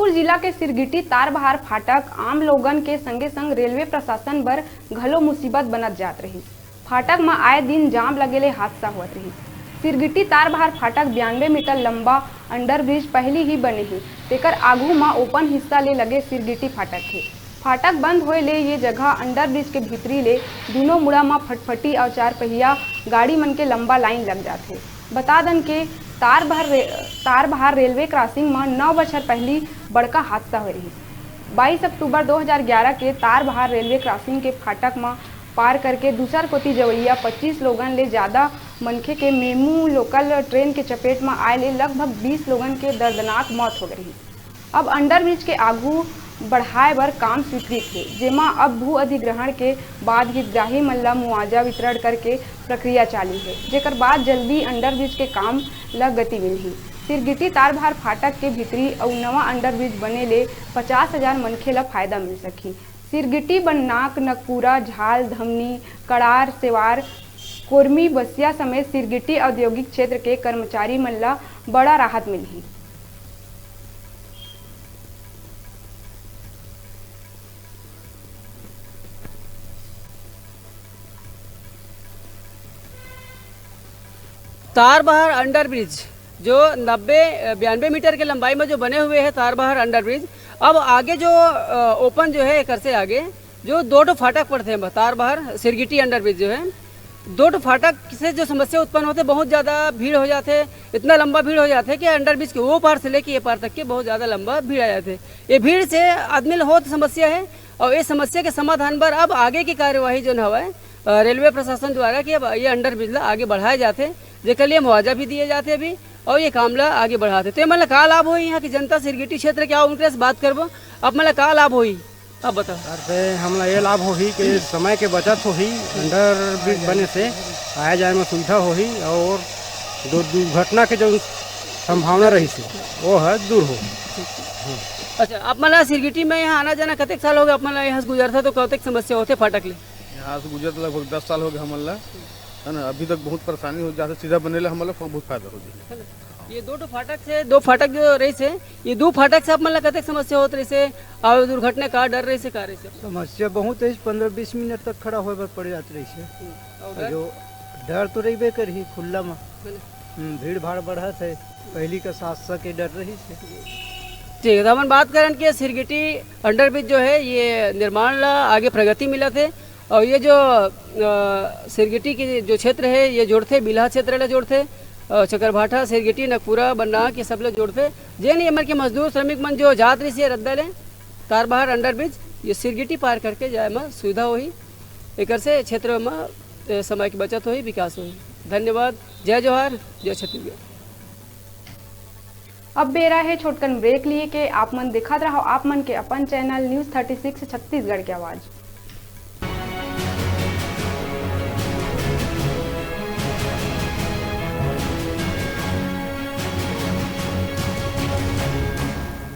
जौनपुर जिला के सिरगिटी तारबहार फाटक आम लोगन के संगे संग रेलवे प्रशासन बर घलो मुसीबत बनत जात रही। फाटक में आए दिन जाम लगेले हादसा होत रही। सिरगिटी तारबहार फाटक 92 मीटर लंबा अंडरब्रिज पहले ही बने ही, तेकर आगू में ओपन हिस्सा ले लगे सिरगिटी फाटक है। फाटक बंद होए ले ये जगह अंडरब्रिज के भीतरी ले दोनों मुड़ा में फटफटी और 4 पहिया गाड़ी मन के लंबा लाइन लग जाते। बता दन के तारबहार रेलवे क्रॉसिंग में 9 बछर पहली बड़का हादसा हो रही। 22 अक्टूबर 2011 के तारबहार रेलवे क्रॉसिंग के फाटक में पार करके दूसर कोती जवैया 25 लोगन ले ज़्यादा मनखे के मेमू लोकल ट्रेन के चपेट में आए ले लगभग 20 लोगन के दर्दनाक मौत हो गई। अब अंडरब्रिज के आगू बढ़ाए बर काम स्वीकृत है, जेमा अब भू अधिग्रहण के बाद हितग्राही मन ला मुआवजा वितरण करके प्रक्रिया चालू है, जेकर बाद जल्दी अंडरब्रिज के काम ला गति मिलही। सिरगिटी तारबहार फाटक के भीतरी और नवा अंडरब्रिज बने ले 50,000 मनखे ला फायदा मिल सकी। सिरगिटी बननाक नकपुरा झाल धमनी कड़ार सेवार कोरमी बसिया समेत सिरगिटी औद्योगिक क्षेत्र के कर्मचारी मन ला बड़ा राहत मिलही। तारबहार अंडरब्रिज जो 92 मीटर के लंबाई में जो बने हुए हैं तारबहार अंडरब्रिज, अब आगे जो ओपन जो है एक से आगे जो 2 फाटक पड़ते हैं तारबहार सिरगिटी अंडरब्रिज जो है 2 फाटक से जो समस्या उत्पन्न होते, बहुत ज़्यादा भीड़ हो जाते, इतना लंबा भीड़ हो जाते कि अंडरब्रिज के वो पार से लेके ये पार तक के बहुत ज़्यादा लंबा भीड़ आ जाते। ये भीड़ से आदमी बहुत समस्या है और इस समस्या के समाधान पर अब आगे की कार्यवाही जो है रेलवे प्रशासन द्वारा कि अब ये अंडरब्रिज आगे बढ़ाए जाते, जेकर लिए मुआवजा भी दिए जाते अभी और ये काम ला आगे बढ़ाते। तो मतलब का लाभ हो यहाँ की जनता सिरगिटी क्षेत्र क्या उनके से बात करबो, अब मतलब का लाभ हो अब बताओ। सर हमला ये लाभ हो कि समय के बचत हो अंडरब्रिज बने से आए जाए में सुविधा हो और दुर्घटना के जो संभावना रही से वो है दूर हो। अच्छा, आप मतलब सिरगिटी में यहाँ आना जाना कतेक साल हो गए, आप मतलब यहाँ से गुजरता तो कतेक समस्या होते फाटक ले? यहाँ से गुजरता लगभग 10 साल हो गए हमला है ना। अभी तक बहुत परेशानी हो जाती, सीधा बने हमला बहुत फायदा हो जाए। ये 2 फाटक से 2 फाटक जो रही से ये 2 फाटक से आप मतलब कतेक समस्या होत रही से और दुर्घटना का डर रही से का रही से? समस्या बहुत है, 15-20 मिनट तक खड़ा होए बर पड़ जात रही से। जो डर तो रही करी खुला में भीड़ भाड़ बढ़त है, पहली का साथ के डर रही से। ठीक है, तो अपन बात करें कि सिरगिटी अंडरब्रिज जो है ये निर्माण ला आगे प्रगति मिला थे और ये जो सिरगिटी की जो क्षेत्र है ये जोड़ते बिल्हा क्षेत्र ला जोड़ते चकरभाठा सिरगिटी नकपुरा बन्ना के सब लोग जोड़ते जे नहीं अमर के मजदूर श्रमिक मन जो जात रही से रद्दा ले तारबहार अंडरब्रिज ये सिरगिटी पार करके जाए में सुविधा हुई, एक से क्षेत्र में समय की बचत हुई, विकास हुई। धन्यवाद। जय जोहार, जय छत्तीसगढ़। अब बेरा है छोटकन ब्रेक लिए के आप मन दिखात रहो आप मन के अपन चैनल न्यूज़ 36 छत्तीसगढ़ की आवाज़।